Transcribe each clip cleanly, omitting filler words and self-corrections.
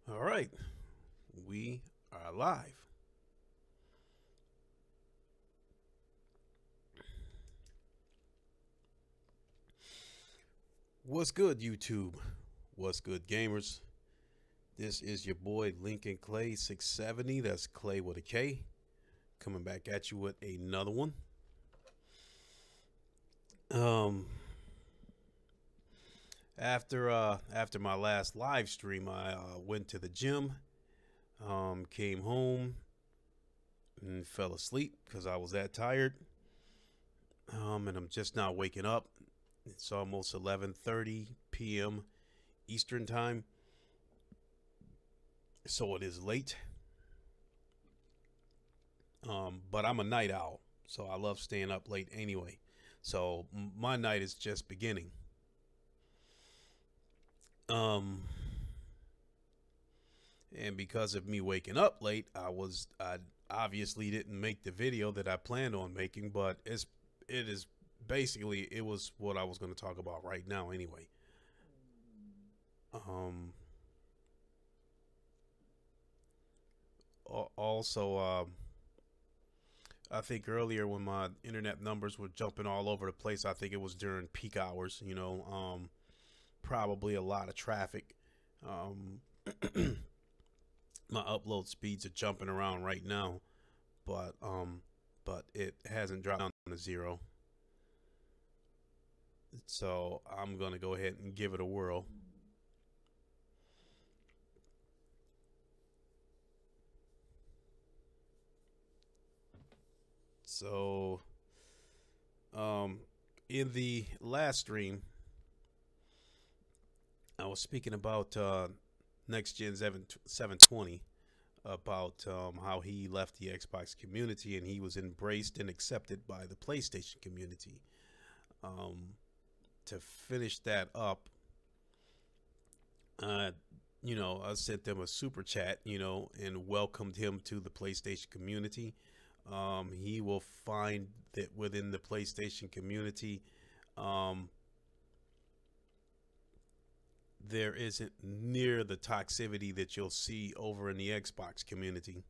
All right, we are live. What's good, YouTube? What's good, gamers? This is your boy Lincoln Clay 670. That's Clay with a K. Coming back at you with another one. Um, after my last live stream, I went to the gym. Came home and fell asleep because I was that tired. And I'm just now waking up. It's almost 11:30 p.m. Eastern time, so it is late. But I'm a night owl, so I love staying up late anyway. So my night is just beginning. Um, and because of me waking up late, I obviously didn't make the video that I planned on making, but it is basically it was what I was going to talk about right now anyway. Um, Also, I think earlier when my internet numbers were jumping all over the place, I think it was during peak hours. Probably a lot of traffic. Um, my upload speeds are jumping around right now, but it hasn't dropped down to zero. So I'm gonna go ahead and give it a whirl. So, um, in the last stream, I was speaking about next gen 720, about how he left the Xbox community and he was embraced and accepted by the PlayStation community. Um, to finish that up, uh, I sent them a super chat, and welcomed him to the PlayStation community. He will find that within the PlayStation community, um, there isn't near the toxicity that you'll see over in the Xbox community.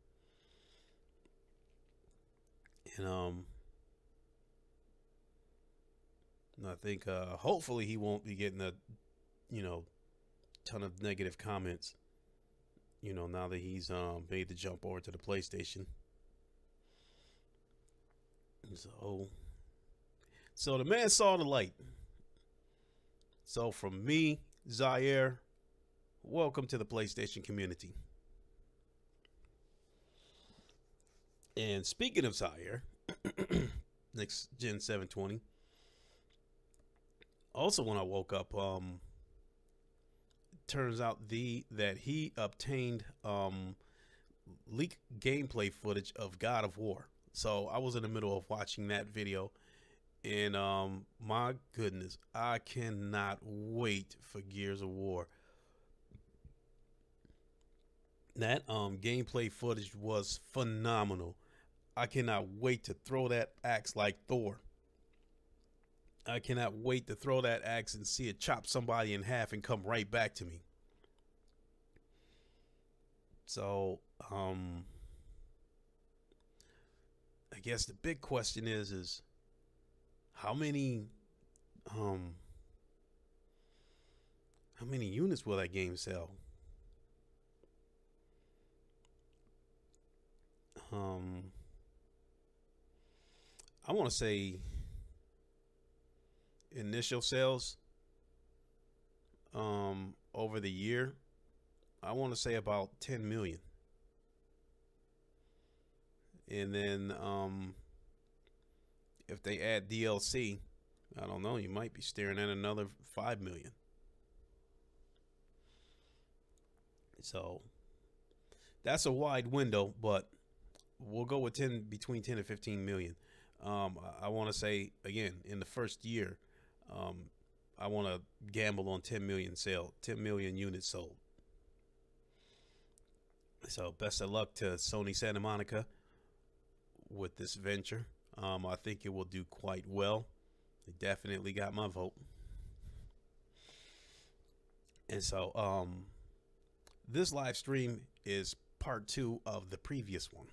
And I think hopefully he won't be getting a you know ton of negative comments. Now that he's made the jump over to the PlayStation. So the man saw the light. So from me, Zaire, welcome to the PlayStation community. And speaking of Zaire, next Gen 720. Also, when I woke up, turns out that he obtained leaked gameplay footage of God of War. So I was in the middle of watching that video, and my goodness, I cannot wait for Gears of War. That gameplay footage was phenomenal. I cannot wait to throw that axe like Thor. I cannot wait to throw that axe and see it chop somebody in half and come right back to me. So, I guess the big question is how many um how many units will that game sell? Um, I want to say initial sales over the year. I want to say about 10 million, and then if they add DLC, I don't know, you might be staring at another 5 million. So that's a wide window, but we'll go with 10, between 10 and 15 million. I want to say again, in the first year, um, I want to gamble on 10 million units sold. So best of luck to Sony Santa Monica with this venture. I think it will do quite well. It definitely got my vote. And so this live stream is part 2 of the previous one.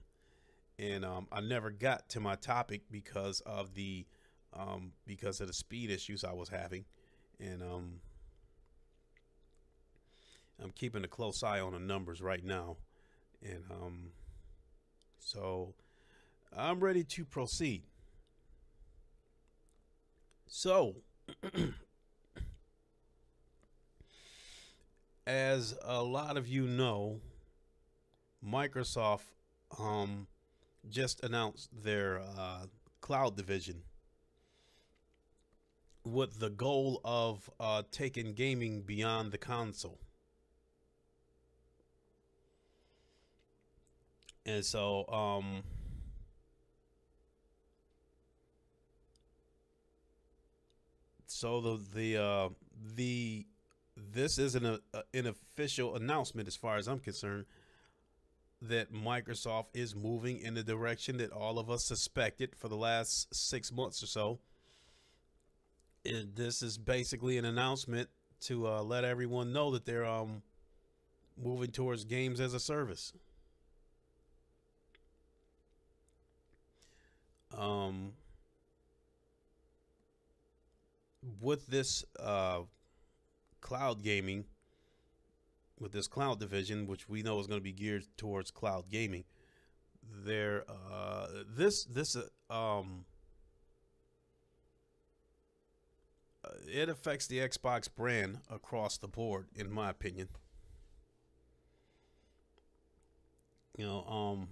And I never got to my topic because of the speed issues I was having. And I'm keeping a close eye on the numbers right now. And so I'm ready to proceed. So as a lot of you know, Microsoft just announced their cloud division with the goal of taking gaming beyond the console. And so this isn't an official announcement as far as I'm concerned, that Microsoft is moving in the direction that all of us suspected for the last 6 months or so. This is basically an announcement to let everyone know that they're moving towards games as a service. With this cloud gaming, with this cloud division, which we know is going to be geared towards cloud gaming, there it affects the Xbox brand across the board, in my opinion. You know,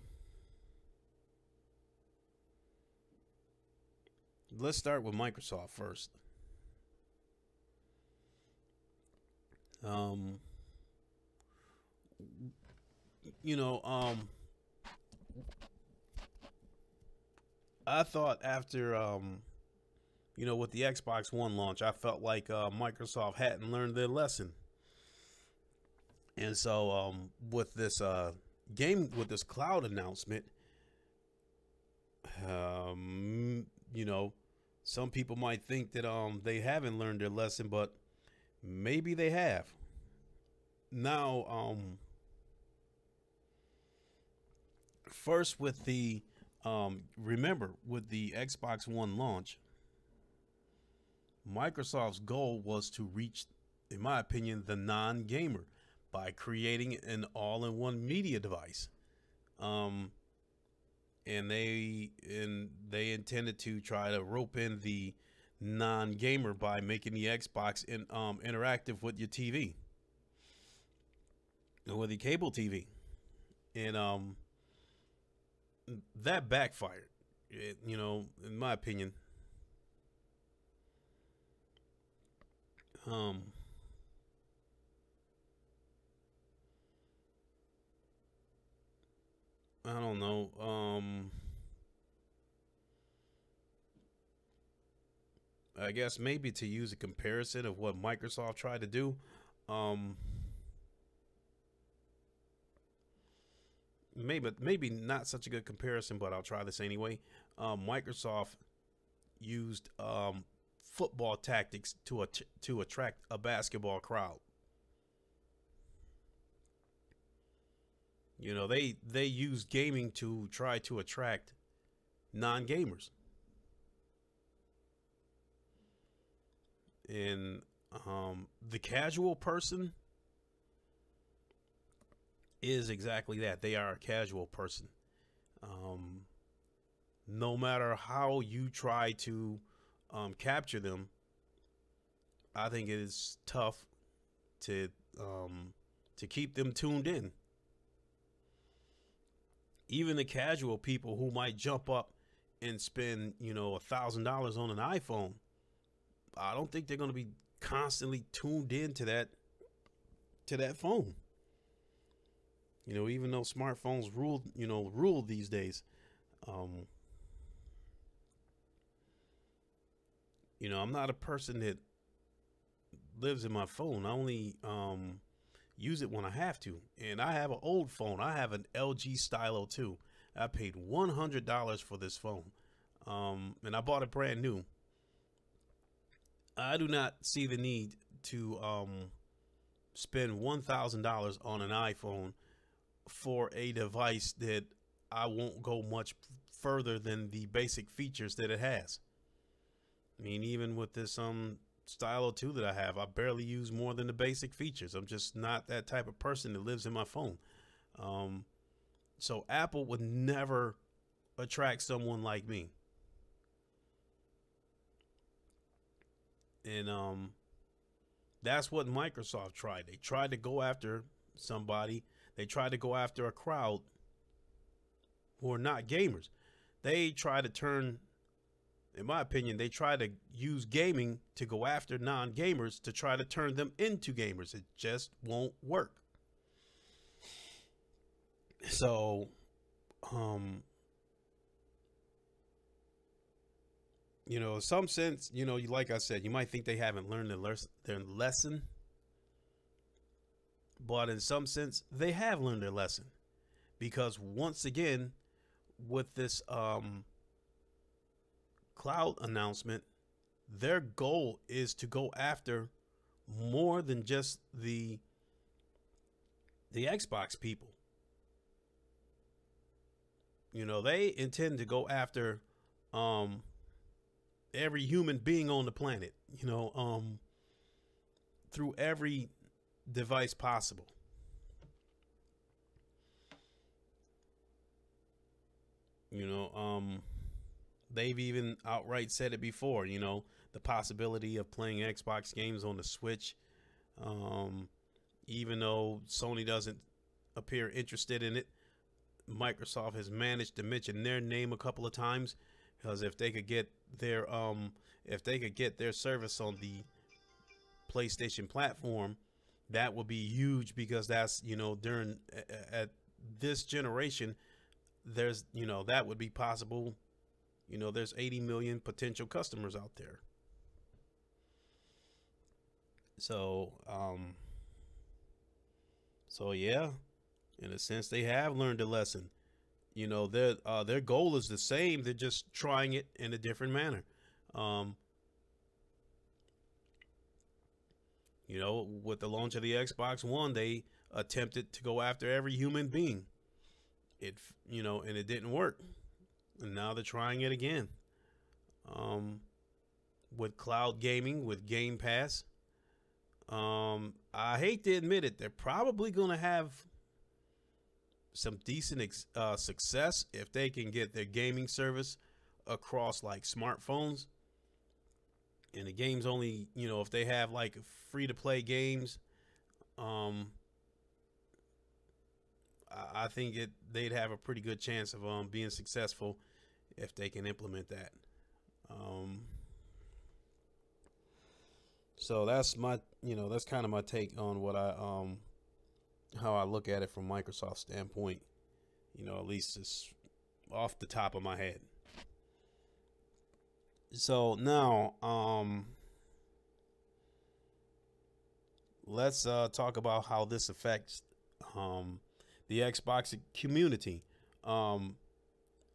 let's start with Microsoft first. You know, I thought after, you know, with the Xbox One launch, I felt like Microsoft hadn't learned their lesson. And so with this with this cloud announcement, you know, some people might think that they haven't learned their lesson, but maybe they have. Now, first with the remember, with the Xbox One launch, Microsoft's goal was to reach, in my opinion, the non-gamer by creating an all-in-one media device. And they intended to try to rope in the non-gamer by making the Xbox interactive with your TV, with your cable TV, and that backfired. You know, in my opinion. I don't know. I guess maybe to use a comparison of what Microsoft tried to do. Maybe not such a good comparison, but I'll try this anyway. Microsoft used football tactics to attract a basketball crowd. You know, they use gaming to try to attract non-gamers. And the casual person is exactly that. They are a casual person. No matter how you try to capture them, I think it is tough to keep them tuned in. Even the casual people who might jump up and spend, you know, $1,000 on an iPhone, I don't think they're going to be constantly tuned in to that phone. You know, even though smartphones rule these days. I'm not a person that lives in my phone. I only use it when I have to. And I have an old phone. I have an LG Stylo 2. I paid $100 for this phone. And I bought it brand new. I do not see the need to spend $1,000 on an iPhone for a device that I won't go much further than the basic features that it has. I mean, even with this Stylo 2 that I have, I barely use more than the basic features. I'm just not that type of person that lives in my phone. So Apple would never attract someone like me. And that's what Microsoft tried. They tried to go after somebody. They tried to go after a crowd who are not gamers. They try to turn, in my opinion, they try to use gaming to go after non-gamers to try to turn them into gamers. It just won't work. So, in some sense, like I said, you might think they haven't learned their lesson. But in some sense, they have learned their lesson. Because once again, with this cloud announcement, their goal is to go after more than just the Xbox people. They intend to go after every human being on the planet, through every device possible. They've even outright said it before, the possibility of playing Xbox games on the Switch. Even though Sony doesn't appear interested in it, Microsoft has managed to mention their name a couple of times, because if they could get their service on the PlayStation platform, that would be huge, because that's, during at this generation, there's, that would be possible. There's 80 million potential customers out there. So yeah, in a sense, they have learned a lesson. Their goal is the same. They're just trying it in a different manner. With the launch of the Xbox One, they attempted to go after every human being. And it didn't work. And now they're trying it again. With cloud gaming, with Game Pass. I hate to admit it, they're probably going to have some decent success if they can get their gaming service across like smartphones. And the games only, if they have like free to play games, I think they'd have a pretty good chance of being successful if they can implement that. So that's my, that's kind of my take on what how I look at it from Microsoft's standpoint. At least it's off the top of my head. So now, let's talk about how this affects the Xbox community,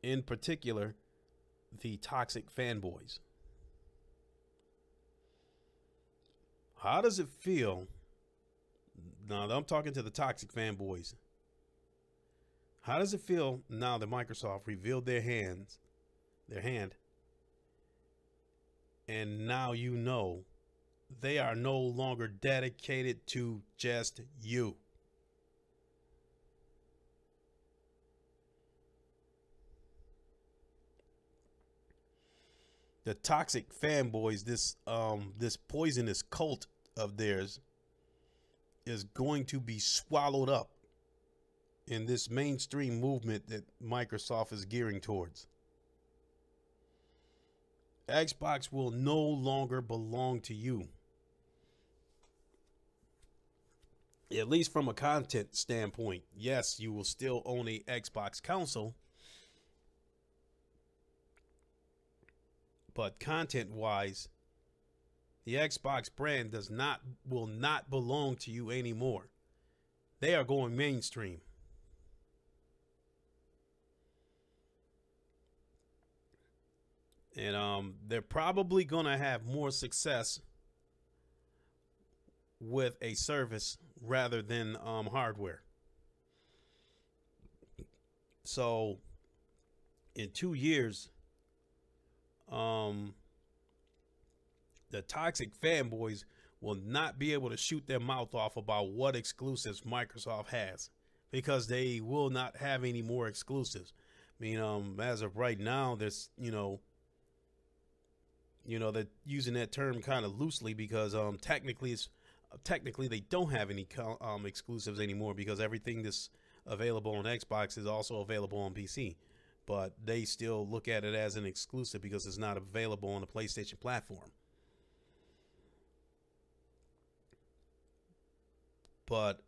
in particular, the toxic fanboys. How does it feel? Now I'm talking to the toxic fanboys. How does it feel now that Microsoft revealed their hand, and now they are no longer dedicated to just you? The toxic fanboys, this poisonous cult of theirs, is going to be swallowed up in this mainstream movement that Microsoft is gearing towards. Xbox will no longer belong to you. At least from a content standpoint. Yes, you will still own a Xbox console, but content-wise, The Xbox brand will not belong to you anymore. They are going mainstream. And they're probably going to have more success with a service rather than hardware. So in 2 years, the toxic fanboys will not be able to shoot their mouth off about what exclusives Microsoft has, because they will not have any more exclusives. I mean, as of right now, there's, they're using that term kind of loosely, because technically they don't have any exclusives anymore, because everything that's available on Xbox is also available on PC. But they still look at it as an exclusive because it's not available on the PlayStation platform. But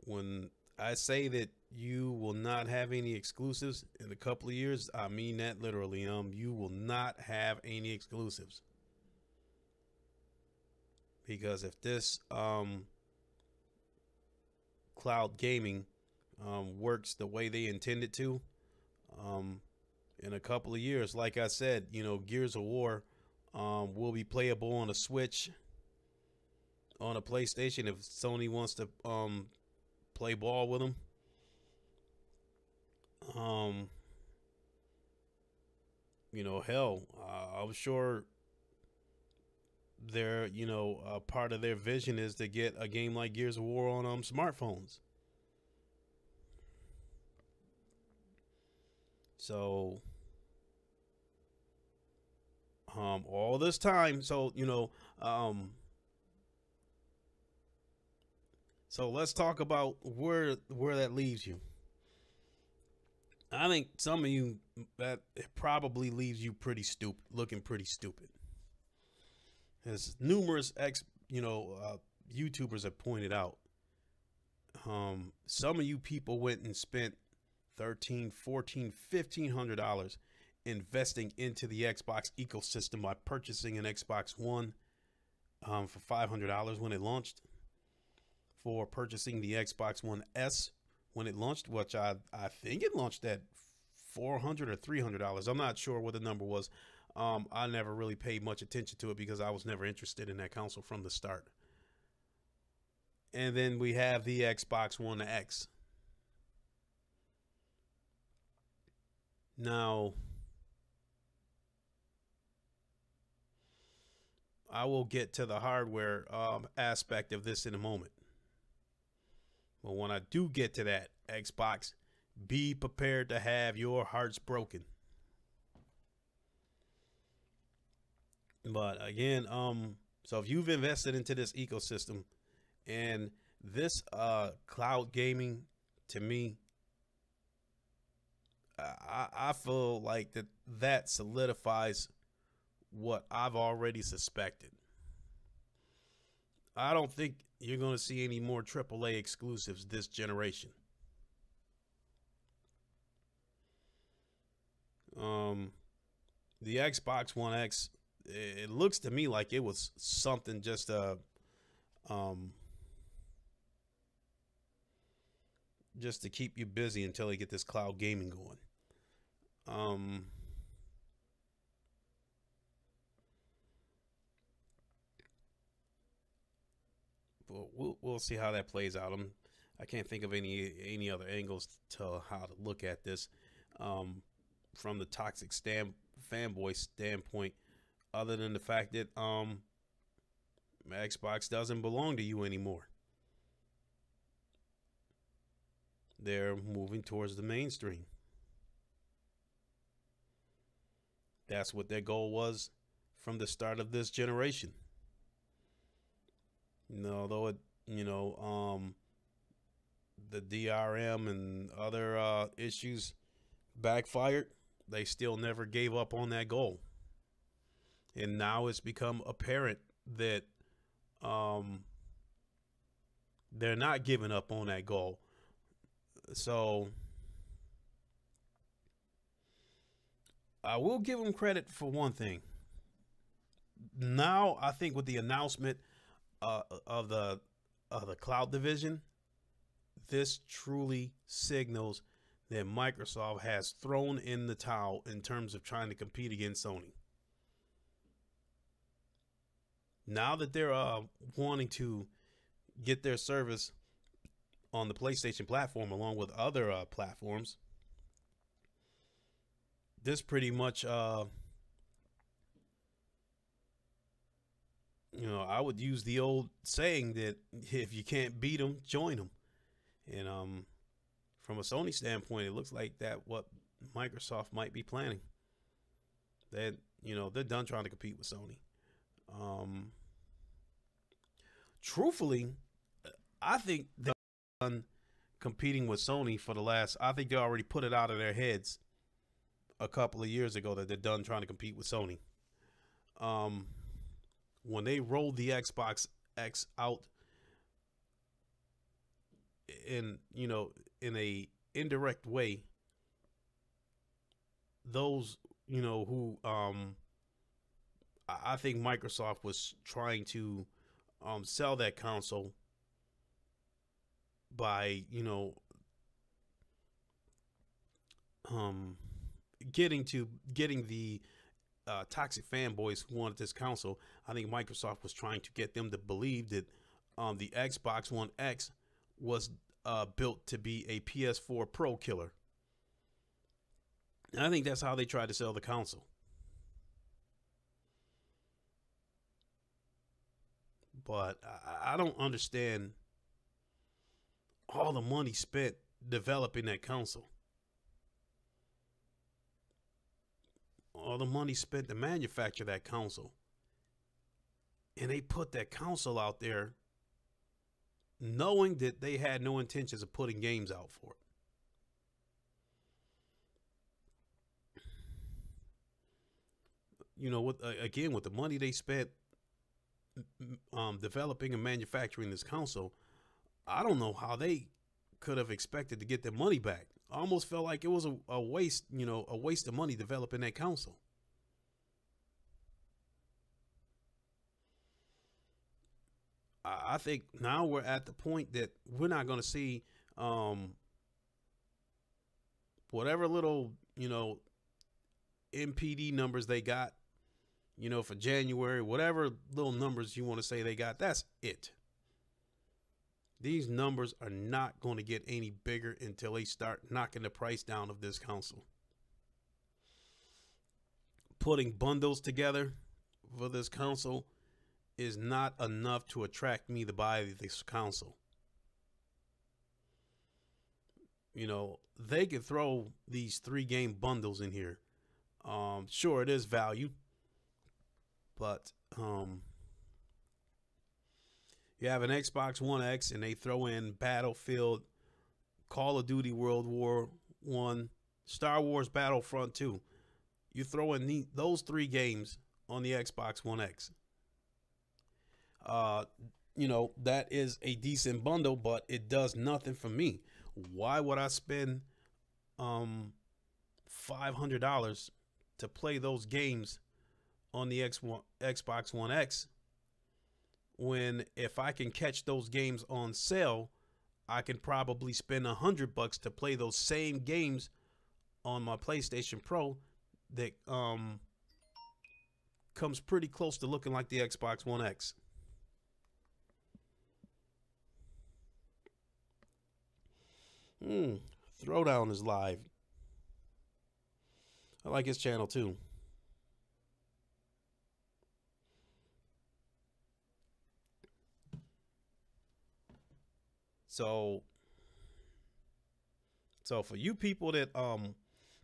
when I say that you will not have any exclusives in a couple of years, I mean that literally. You will not have any exclusives, because if this cloud gaming works the way they intended to, in a couple of years, like I said, Gears of War will be playable on a Switch, on a PlayStation, if Sony wants to play ball with them. Hell, I'm sure their, part of their vision is to get a game like Gears of War on smartphones. So, all this time, so let's talk about where that leaves you. I think some of you, that it probably leaves you pretty stupid, looking pretty stupid. As numerous YouTubers have pointed out, some of you people went and spent $1,300, $1,400, $1,500 investing into the Xbox ecosystem by purchasing an Xbox One for $500 when it launched, for purchasing the Xbox One S when it launched, which I think it launched at $400 or $300. I'm not sure what the number was. I never really paid much attention to it because I was never interested in that console from the start. And then we have the Xbox One X. Now, I will get to the hardware aspect of this in a moment. But when I do get to that, Xbox, be prepared to have your hearts broken. But again, so if you've invested into this ecosystem, and this cloud gaming, to me, I feel like that solidifies what I've already suspected. I don't think you're going to see any more AAA exclusives this generation. The Xbox One X, it looks to me like it was something just to keep you busy until they get this cloud gaming going. But we'll see how that plays out. I can't think of any other angles to how to look at this from the toxic fanboy standpoint, other than the fact that Xbox doesn't belong to you anymore. They're moving towards the mainstream. That's what their goal was from the start of this generation. Although it, the DRM and other issues backfired, they still never gave up on that goal. And now it's become apparent that they're not giving up on that goal. So I will give them credit for one thing. Now, I think with the announcement of the cloud division, this truly signals that Microsoft has thrown in the towel in terms of trying to compete against Sony. Now that they're wanting to get their service on the PlayStation platform along with other platforms, this pretty much, I would use the old saying that if you can't beat them, join them. And from a Sony standpoint, it looks like that what Microsoft might be planning. That they're done trying to compete with Sony. Truthfully, I think they're done competing with Sony for the last. I think they already put it out of their heads a couple of years ago that they're done trying to compete with Sony. When they rolled the Xbox X out in a indirect way, those who I think Microsoft was trying to sell that console by getting the toxic fanboys who wanted this console. I think Microsoft was trying to get them to believe that the Xbox One X was built to be a PS4 Pro killer. And I think that's how they tried to sell the console. But I don't understand all the money spent developing that console. All the money spent to manufacture that console. And they put that console out there knowing that they had no intentions of putting games out for it. With the money they spent developing and manufacturing this console, I don't know how they could have expected to get their money back. I almost felt like it was a waste, a waste of money developing that console. I think now we're at the point that we're not going to see whatever little, MPD numbers they got, for January, whatever little numbers you want to say they got, that's it. These numbers are not going to get any bigger until they start knocking the price down of this console. Putting bundles together for this console is not enough to attract me to buy this console. They could throw these 3-game bundles in here. Sure, it is value, but you have an Xbox One X and they throw in Battlefield, Call of Duty World War I, Star Wars Battlefront 2. You throw in those 3 games on the Xbox One X. That is a decent bundle, but it does nothing for me. Why would I spend $500 to play those games on the Xbox One X when if I can catch those games on sale, I can probably spend $100 to play those same games on my PlayStation Pro that comes pretty close to looking like the Xbox One X. Throwdown is live. I like his channel too. So for you people that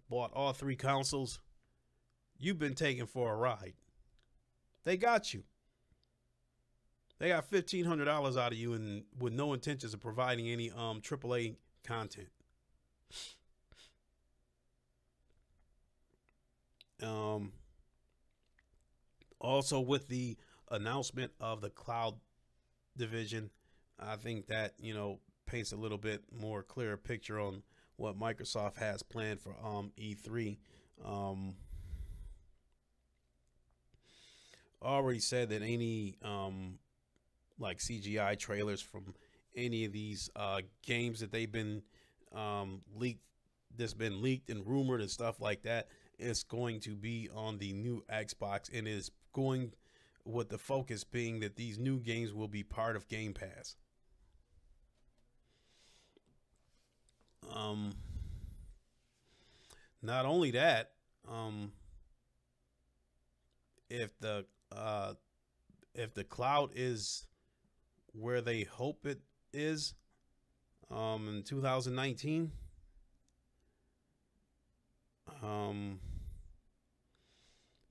bought all 3 consoles, you've been taken for a ride. They got you. They got $1,500 out of you and with no intentions of providing any AAA content. Also with the announcement of the cloud division, I think that, paints a little bit more clearer picture on what Microsoft has planned for E3. already said that any like CGI trailers from any of these games that they've been leaked, that's been leaked and rumored and stuff like that, is going to be on the new Xbox, and is going with the focus being that these new games will be part of Game Pass. Um, Not only that, um, if the uh, if the cloud is where they hope it is in 2019, um,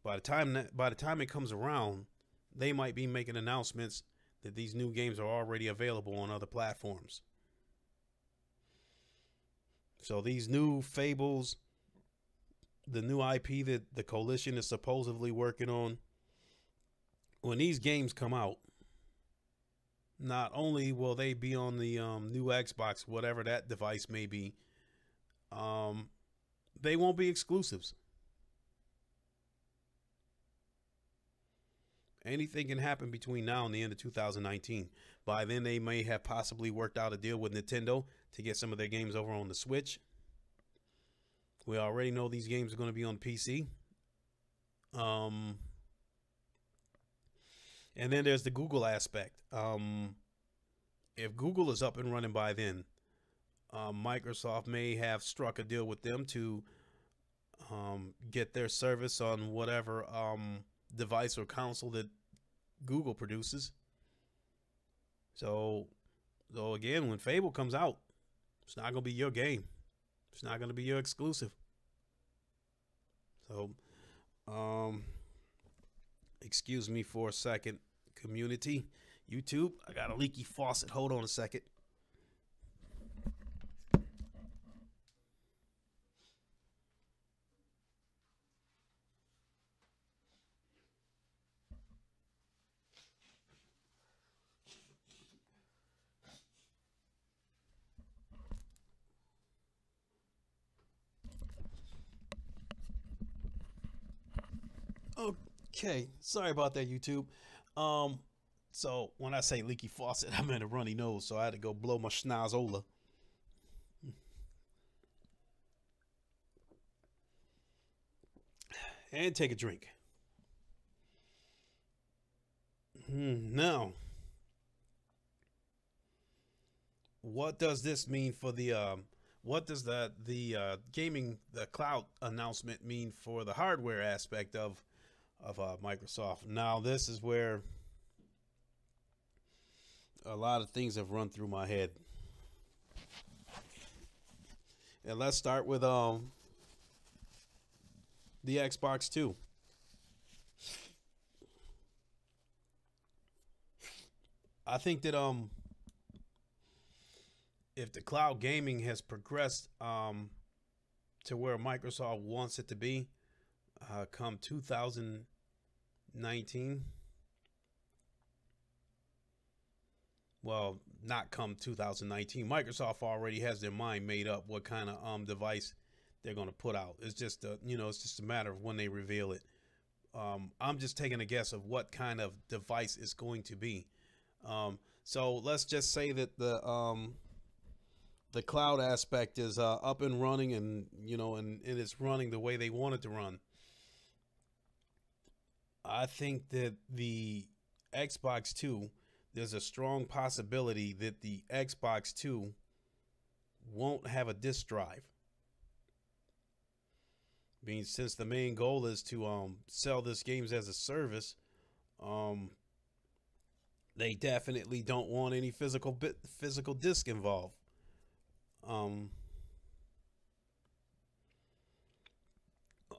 by the time it comes around, they might be making announcements that these new games are already available on other platforms. So these new Fables, the new IP that the coalition is supposedly working on, when these games come out, not only will they be on the new Xbox, whatever that device may be, um, they won't be exclusives. Anything can happen between now and the end of 2019. By then, they may have possibly worked out a deal with Nintendo to get some of their games over on the Switch. We already know these games are going to be on PC. Um, and then there's the Google aspect. If Google is up and running by then, Microsoft may have struck a deal with them to get their service on whatever device or console that Google produces. So again, when Fable comes out, it's not going to be your game. It's not going to be your exclusive. So, excuse me for a second, community. YouTube, I got a leaky faucet. Hold on a second. Okay, sorry about that, YouTube. Um, so when I say leaky faucet, I meant a runny nose, so I had to go blow my schnozola and take a drink. Now, what does this mean for the what does the cloud announcement mean for the hardware aspect of Microsoft? Now, this is where a lot of things have run through my head. And let's start with the Xbox 2. I think that if the cloud gaming has progressed to where Microsoft wants it to be come 2019, well, not come 2019. Microsoft already has their mind made up what kind of device they're going to put out. It's just it's just a matter of when they reveal it. I'm just taking a guess of what kind of device it's going to be. So let's just say that the cloud aspect is up and running, and and it's running the way they want it to run. I think that the Xbox 2, there's a strong possibility that the Xbox 2 won't have a disk drive. I mean, since the main goal is to sell this games as a service, they definitely don't want any physical disc involved.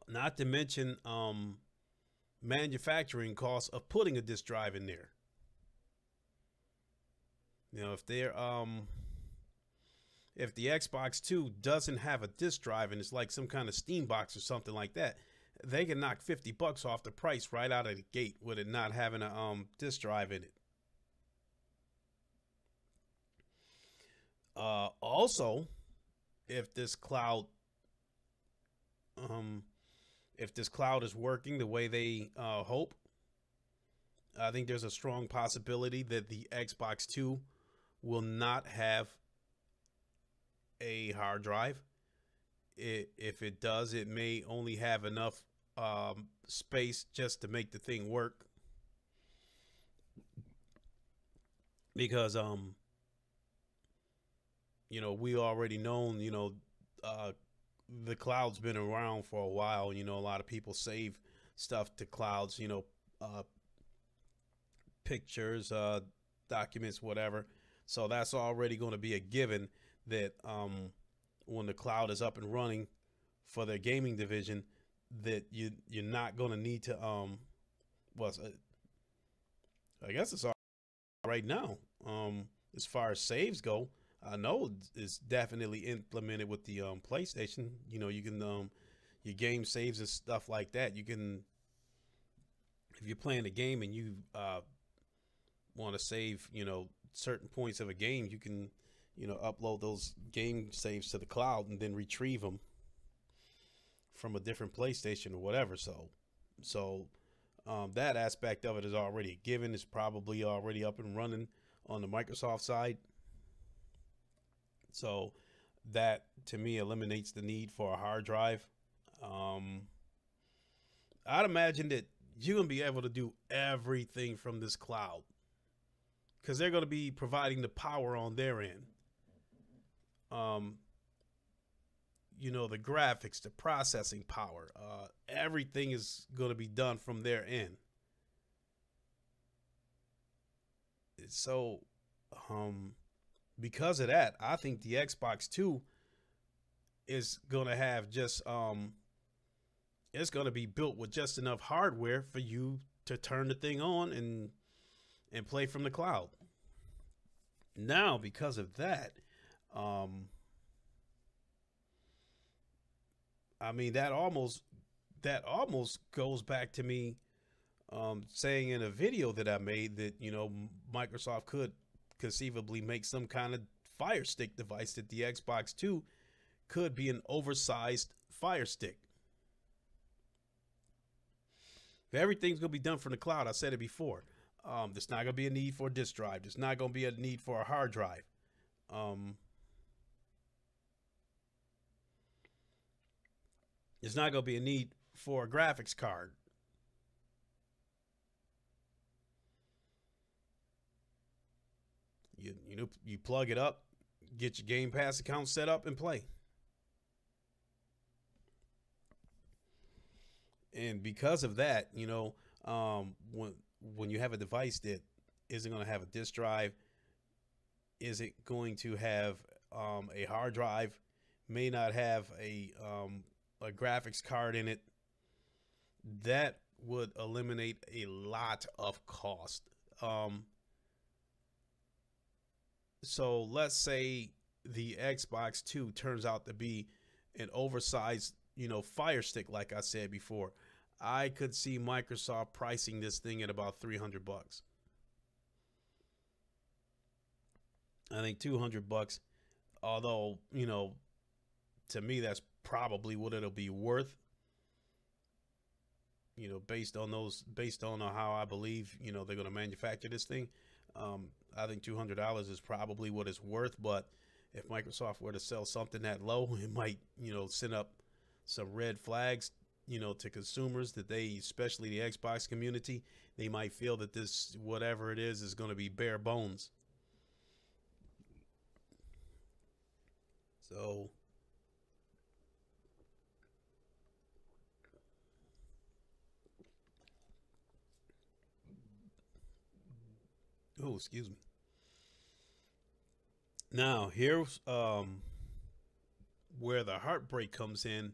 Not to mention manufacturing costs of putting a disk drive in there. If the Xbox 2 doesn't have a disk drive and it's like some kind of Steam box or something like that, they can knock $50 off the price right out of the gate with it not having a disk drive in it. Also, if this cloud is working the way they hope, I think there's a strong possibility that the Xbox 2 will not have a hard drive. If it does, it may only have enough space just to make the thing work. Because we already known, the cloud's been around for a while. A lot of people save stuff to clouds, pictures, documents, whatever. So that's already going to be a given that when the cloud is up and running for their gaming division, that you're not going to need to well, I guess it's all right now. As far as saves go, I know it's definitely implemented with the PlayStation. You can your game saves and stuff like that. You can, if you're playing a game and you want to save certain points of a game, you can upload those game saves to the cloud and then retrieve them from a different PlayStation or whatever. So that aspect of it is already given. It's probably already up and running on the Microsoft side. So that to me eliminates the need for a hard drive. I'd imagine that you're going to be able to do everything from this cloud because they're going to be providing the power on their end. The graphics, the processing power, everything is going to be done from their end. So, because of that, I think the Xbox 2 is going to have just, it's going to be built with just enough hardware for you to turn the thing on and play from the cloud. Now, because of that, I mean, that almost goes back to me saying in a video that I made that, Microsoft could conceivably make some kind of Fire Stick device, that the Xbox 2 could be an oversized Fire Stick. Everything's going to be done from the cloud. I said it before. There's not going to be a need for a disk drive. There's not going to be a need for a hard drive. There's not going to be a need for a graphics card. You plug it up, get your Game Pass account set up, and play. And because of that, when you have a device that isn't going to have a disk drive, isn't going to have a hard drive, may not have a graphics card in it, that would eliminate a lot of cost. So let's say the Xbox 2 turns out to be an oversized, Fire Stick, like I said before. I could see Microsoft pricing this thing at about $300. I think $200, although, to me, that's probably what it'll be worth. Based on how I believe, they're going to manufacture this thing. I think $200 is probably what it's worth. But if Microsoft were to sell something that low, it might, send up some red flags, to consumers, that they, especially the Xbox community, they might feel that this, whatever it is going to be bare bones. So, oh, excuse me. Now, here's where the heartbreak comes in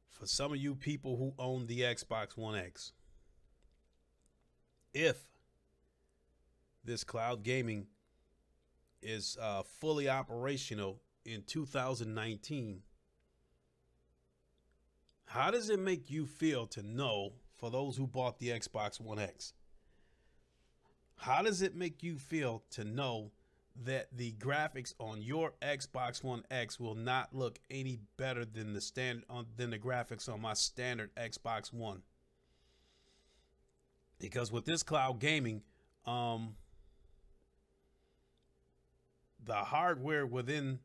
for some of you people who own the Xbox One X. If this cloud gaming is fully operational in 2019, how does it make you feel to know, for those who bought the Xbox One X, how does it make you feel to know that the graphics on your Xbox One X will not look any better than the graphics on my standard Xbox One? Because with this cloud gaming, um, the hardware within,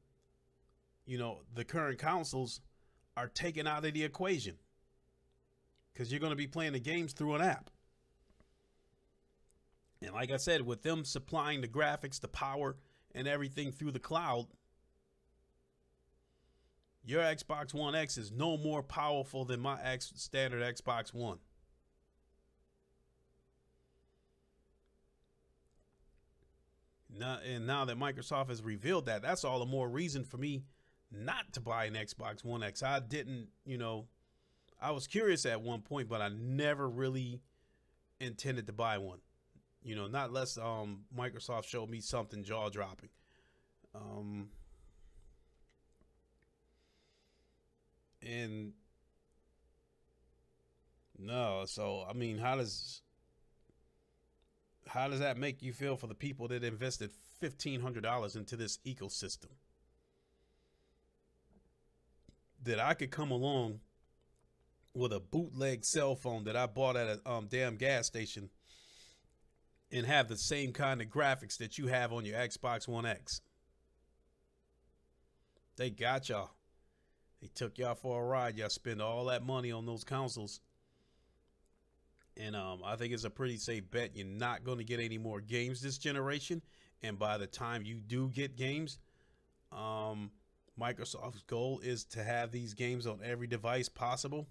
the current consoles are taken out of the equation, because you're going to be playing the games through an app. And like I said, with them supplying the graphics, the power, and everything through the cloud, your Xbox One X is no more powerful than my standard Xbox One. Now that Microsoft has revealed that, that's all the more reason for me not to buy an Xbox One X. I didn't, I was curious at one point, but I never really intended to buy one. Not unless Microsoft showed me something jaw-dropping. And no, so I mean, how does that make you feel for the people that invested $1,500 into this ecosystem? That I could come along with a bootleg cell phone that I bought at a damn gas station and have the same kind of graphics that you have on your Xbox One X. They got y'all. They took y'all for a ride. Y'all spend all that money on those consoles. And I think it's a pretty safe bet you're not going to get any more games this generation. And by the time you do get games, Microsoft's goal is to have these games on every device possible.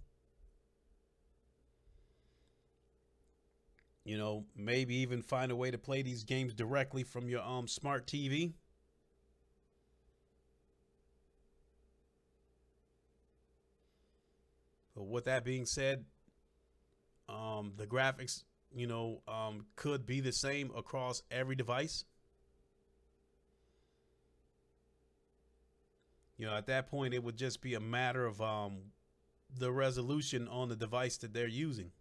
Maybe even find a way to play these games directly from your smart TV. But with that being said, the graphics, could be the same across every device. At that point, it would just be a matter of the resolution on the device that they're using.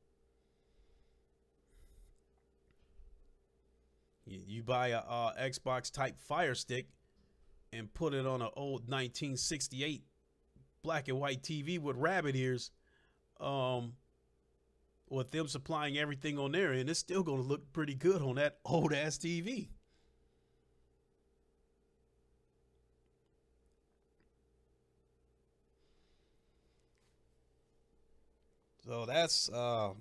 You buy a Xbox type Fire Stick and put it on an old 1968 black and white TV with rabbit ears, with them supplying everything on there, and it's still going to look pretty good on that old ass TV. So that's I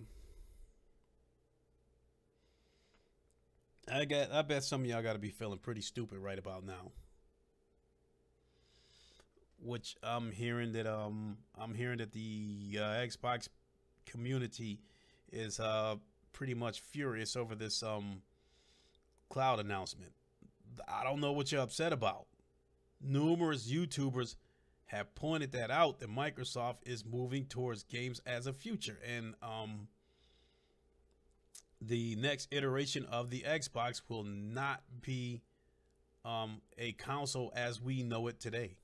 bet some of y'all got to be feeling pretty stupid right about now. Which I'm hearing that the Xbox community is pretty much furious over this cloud announcement. I don't know what you're upset about. Numerous YouTubers have pointed that out, that Microsoft is moving towards games as a future, and the next iteration of the Xbox will not be a console as we know it today.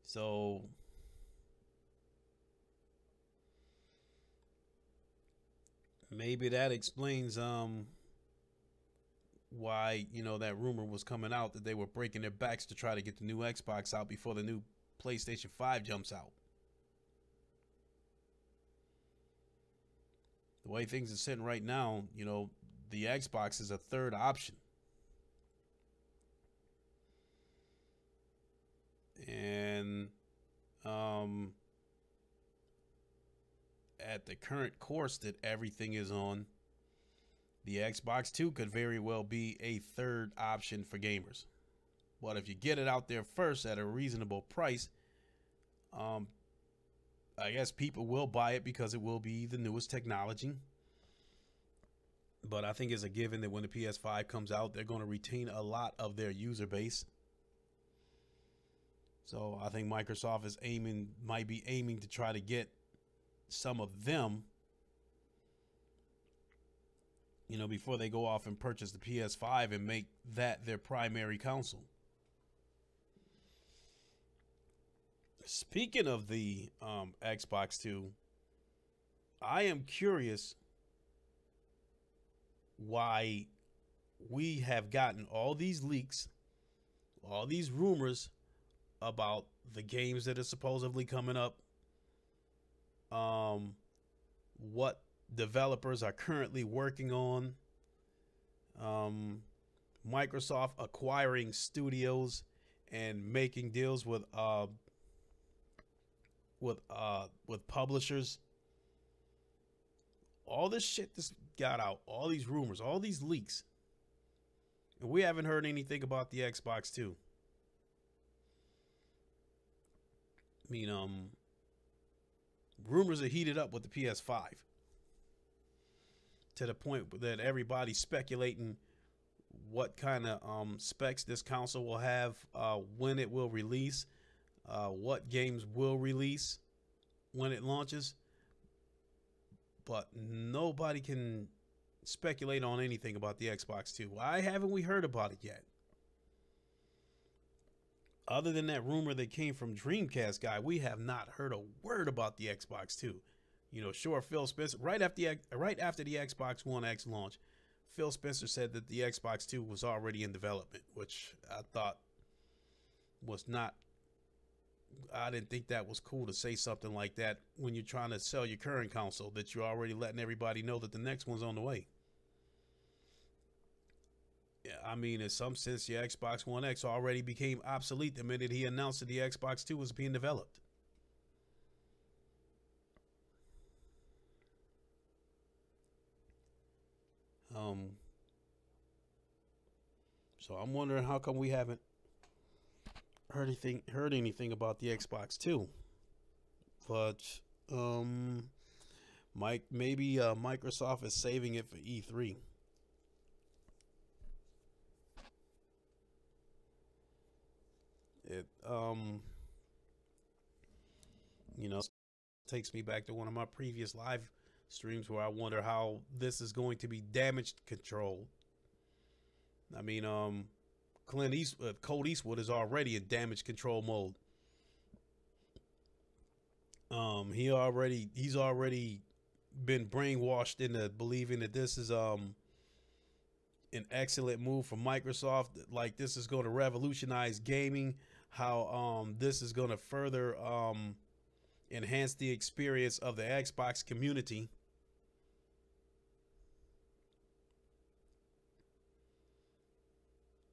So maybe that explains why that rumor was coming out that they were breaking their backs to try to get the new Xbox out before the new PlayStation 5 jumps out. The way things are sitting right now, the Xbox is a third option. And at the current course that everything is on, the Xbox 2 could very well be a third option for gamers. But if you get it out there first at a reasonable price, I guess people will buy it because it will be the newest technology. But I think it's a given that when the PS5 comes out, they're going to retain a lot of their user base. So I think Microsoft might be aiming to try to get some of them, before they go off and purchase the PS5 and make that their primary console. Speaking of the Xbox 2, I am curious why we have gotten all these leaks, all these rumors about the games that are supposedly coming up, what developers are currently working on, Microsoft acquiring studios and making deals with publishers. All this shit just got out, all these rumors, all these leaks, and we haven't heard anything about the Xbox 2. I mean, rumors are heated up with the PS5 to the point that everybody's speculating what kind of specs this console will have, when it will release, what games will release when it launches. But nobody can speculate on anything about the Xbox 2. Why haven't we heard about it yet? Other than that rumor that came from Dreamcast guy, we have not heard a word about the Xbox 2. You know, sure, Phil Spencer, right after the Xbox One X launch, Phil Spencer said that the Xbox 2 was already in development, which I thought was not, I didn't think that was cool to say something like that when you're trying to sell your current console, that you're already letting everybody know that the next one's on the way. Yeah, I mean, in some sense, your Xbox One X already became obsolete the minute he announced that the Xbox 2 was being developed. So I'm wondering how come we haven't heard anything about the Xbox 2. But maybe Microsoft is saving it for E3. It you know, takes me back to one of my previous live streams where I wonder how this is going to be damage controlled. I mean, Colt Eastwood is already in damage control mode. He's already been brainwashed into believing that this is an excellent move from Microsoft. Like, this is going to revolutionize gaming. How this is going to further enhance the experience of the Xbox community.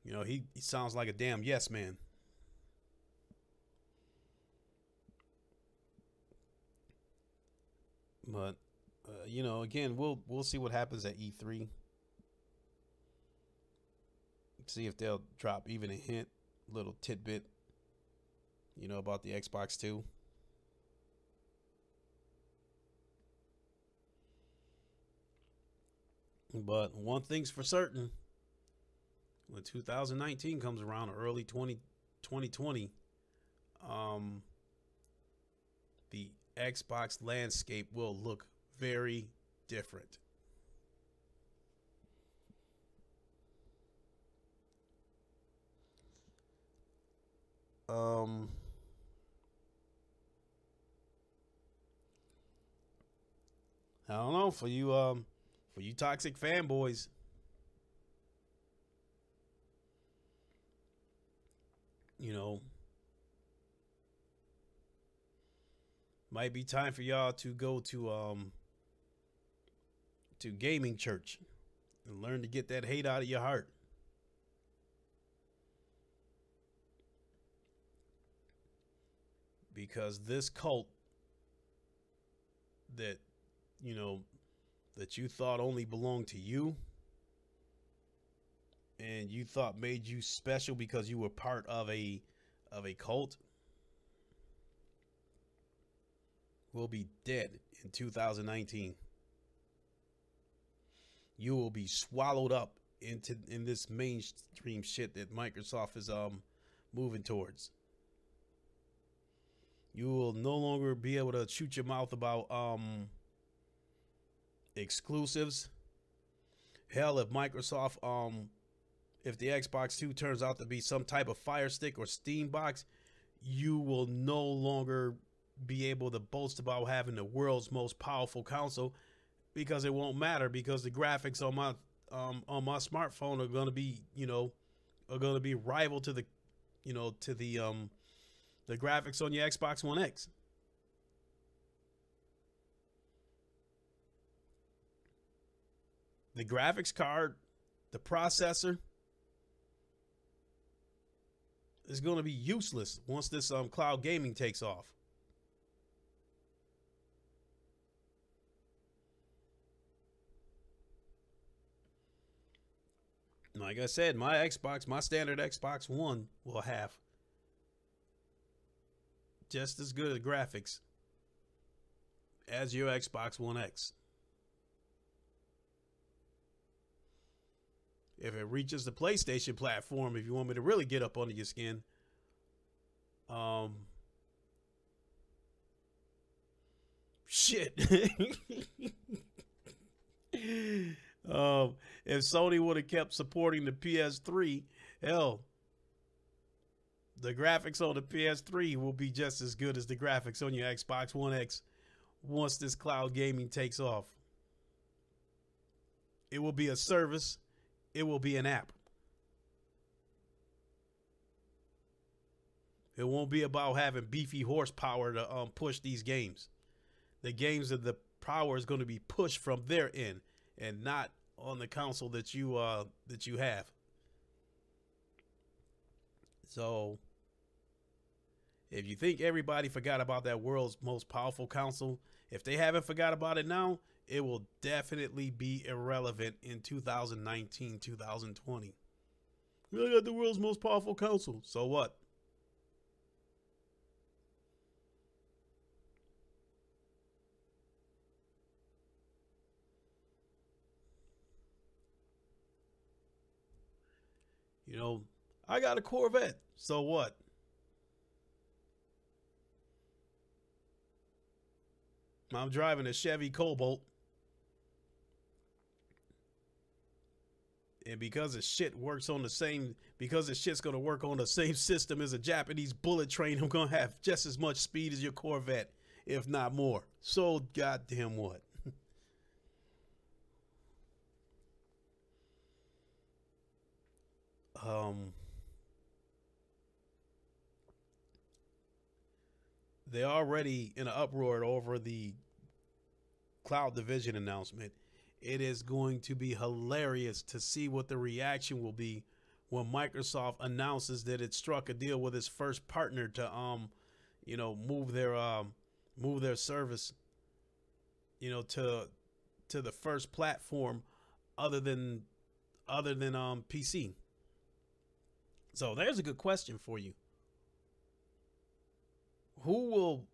You know, he sounds like a damn yes man. But you know, again, we'll see what happens at E3. See if they'll drop even a hint, little tidbit, you know, about the Xbox 2. But one thing's for certain, when 2019 comes around, or early 2020, the Xbox landscape will look very different. I don't know, for you toxic fanboys. You know, might be time for y'all to go to gaming church and learn to get that hate out of your heart. Because this cult that, you know, that you thought only belonged to you, and you thought made you special because you were part of a cult, will be dead in 2019. You will be swallowed up in this mainstream shit that Microsoft is moving towards. You will no longer be able to shoot your mouth about exclusives. Hell, if Microsoft if the Xbox 2 turns out to be some type of Fire Stick or Steam box, you will no longer be able to boast about having the world's most powerful console, because it won't matter, because the graphics on my smartphone are going to be, you know, rival to the, you know, to the the graphics on your Xbox One X. The graphics card, the processor, is going to be useless once this cloud gaming takes off. Like I said, my standard Xbox One will have just as good of graphics as your Xbox One X. If it reaches the PlayStation platform, if you want me to really get up under your skin, shit. If Sony would have kept supporting the PS3, hell, the graphics on the PS3 will be just as good as the graphics on your Xbox One X once this cloud gaming takes off. It will be a service. It will be an app. It won't be about having beefy horsepower to push these games. The games of the power is going to be pushed from their end and not on the console that you have. So if you think everybody forgot about that world's most powerful console, if they haven't forgot about it now, it will definitely be irrelevant in 2019, 2020. I got the world's most powerful console. So what? You know, I got a Corvette. So what? I'm driving a Chevy Cobalt. And because the shit works on the same, because the shit's going to work on the same system as a Japanese bullet train, I'm going to have just as much speed as your Corvette, if not more. So goddamn what? They're already in an uproar over the Cloud Division announcement. It is going to be hilarious to see what the reaction will be when Microsoft announces that it struck a deal with its first partner to move their service, to the first platform other than PC. So there's a good question for you. Who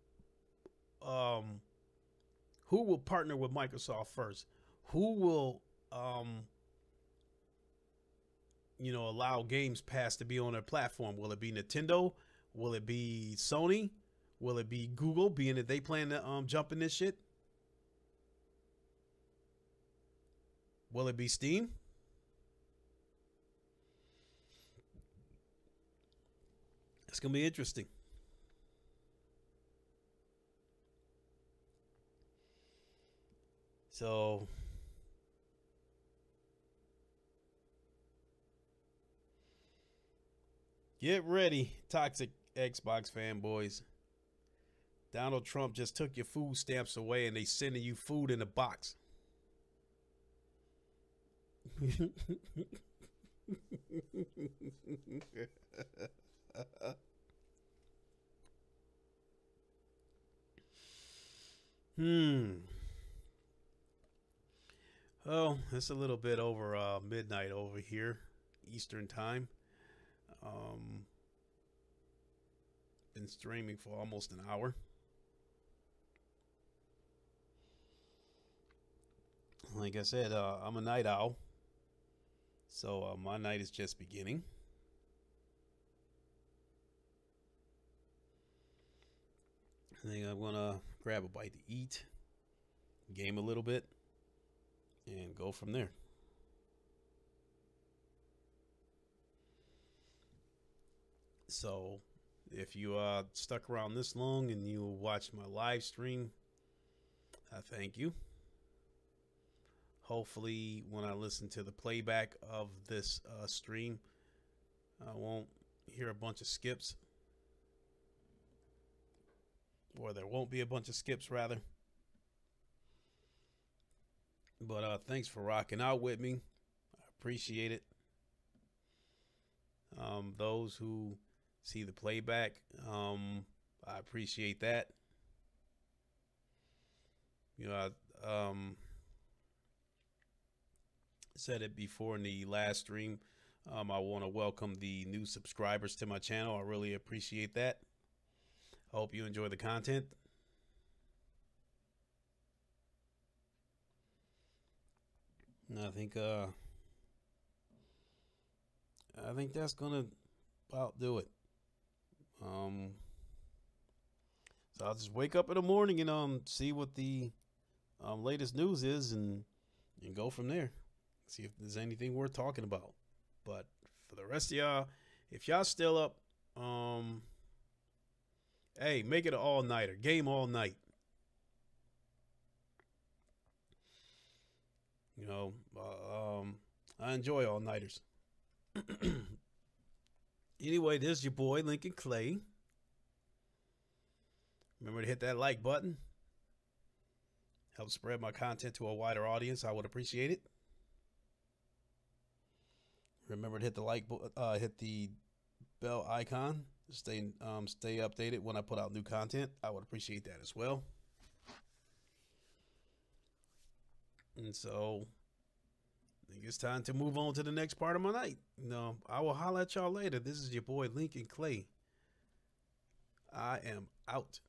will partner with Microsoft first? Who will allow Games Pass to be on their platform? Will it be Nintendo? Will it be Sony? Will it be Google, being that they plan to jump in this shit? Will it be Steam? It's gonna be interesting. So get ready, toxic Xbox fanboys. Donald Trump just took your food stamps away and they sending you food in a box. Oh, it's a little bit over midnight over here, Eastern time. Been streaming for almost an hour. Like I said, I'm a night owl, so my night is just beginning. I think I'm gonna grab a bite to eat, game a little bit, and go from there. So if you stuck around this long and you watched my live stream, I thank you. Hopefully when I listen to the playback of this uh, stream, I won't hear a bunch of skips. or there won't be a bunch of skips rather. But thanks for rocking out with me. I appreciate it. Those who see the playback, I appreciate that. You know, I said it before in the last stream. I want to welcome the new subscribers to my channel. I really appreciate that. I hope you enjoy the content. And I think that's gonna about do it. So I'll just wake up in the morning and see what the latest news is and go from there. See if there's anything worth talking about. But for the rest of y'all, if y'all still up, hey, make it an all-nighter. Game all night. You know, I enjoy all-nighters. Anyway, this is your boy, Lincoln Clay. Remember to hit that like button. Help spread my content to a wider audience. I would appreciate it. Remember to hit the hit the bell icon. Stay updated when I put out new content. I would appreciate that as well. And so I think it's time to move on to the next part of my night. I will holler at y'all later. This is your boy, Lincoln Clay. I am out.